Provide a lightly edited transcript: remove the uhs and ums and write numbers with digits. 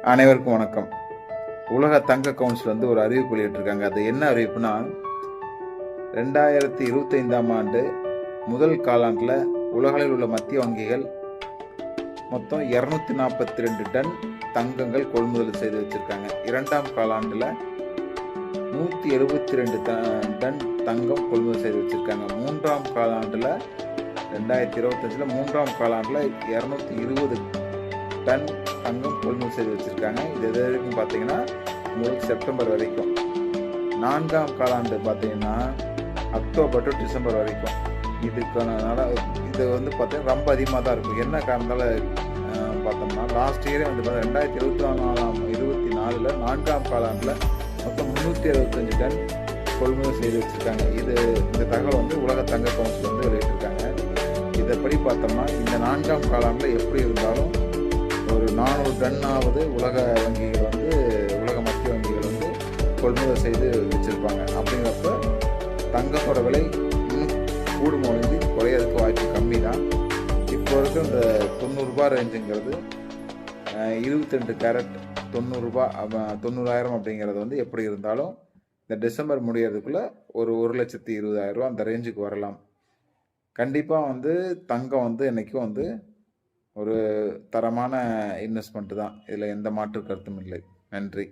அனைவருக்கும் வணக்கம். உலக தங்க கவுன்சில் வந்து ஒரு அறிவிப்பு வெளியிட்டிருக்காங்க. அது என்ன அறிவிப்புனா, 2025ஆம் ஆண்டு முதல் காலாண்டில் உலகில் உள்ள மத்திய வங்கிகள் மொத்தம் 242 டன் தங்கங்கள் கொள்முதல் செய்து வச்சிருக்காங்க. இரண்டாம் காலாண்டில் 172 டன் தங்கம் கொள்முதல் செய்து வச்சிருக்காங்க. மூன்றாம் காலாண்டில் 2025 மூன்றாம் காலாண்டில் 220 டன் தங்கம் கொள்முதல் செய்து வச்சிருக்காங்க. இது எது வரைக்கும் பார்த்தீங்கன்னா உங்களுக்கு செப்டம்பர் வரைக்கும். நான்காம் காலாண்டு பார்த்தீங்கன்னா அக்டோபர் டு டிசம்பர் வரைக்கும். இதுக்கான இது வந்து பார்த்தீங்கன்னா ரொம்ப அதிகமாக தான் இருக்கும். என்ன காரணத்தால் பார்த்தோம்னா லாஸ்ட் இயரே வந்து பார்த்தீங்கன்னா 2024 நான்காம் காலாண்டில் மொத்தம் 375 டன் கொள்முதல் செய்து வச்சுருக்காங்க. இந்த தகவல் வந்து உலக தங்க கவுன்சில் வந்து வெளியிட்டிருக்காங்க. இதைப்படி பார்த்தோம்னா இந்த நான்காம் காலாண்டில் எப்படி இருந்தாலும் ஒரு 400 டன்னாவது உலக மத்திய வங்கிகள் வந்து கொள்முதல் செய்து வச்சுருப்பாங்க. அப்படிங்கிறப்ப தங்கத்தோட விலை இன்னும் கூடுமோ குறையறதுக்கு வாய்ப்பு கம்மி தான். இப்போ இருக்க இந்த 90 ரூபாய் ரேஞ்சுங்கிறது 22 கேரட் 90 ரூபாய் 90,000 அப்படிங்கிறது வந்து எப்படி இருந்தாலும் இந்த டிசம்பர் முடியறதுக்குள்ளே ஒரு 1,20,000 ரூபா அந்த ரேஞ்சுக்கு வரலாம். கண்டிப்பாக வந்து தங்கம் வந்து என்றைக்கும் வந்து ஒரு தரமான இன்வெஸ்ட்மெண்ட் தான். இதில் எந்த மாற்று கருத்தும் இல்லை. நன்றி.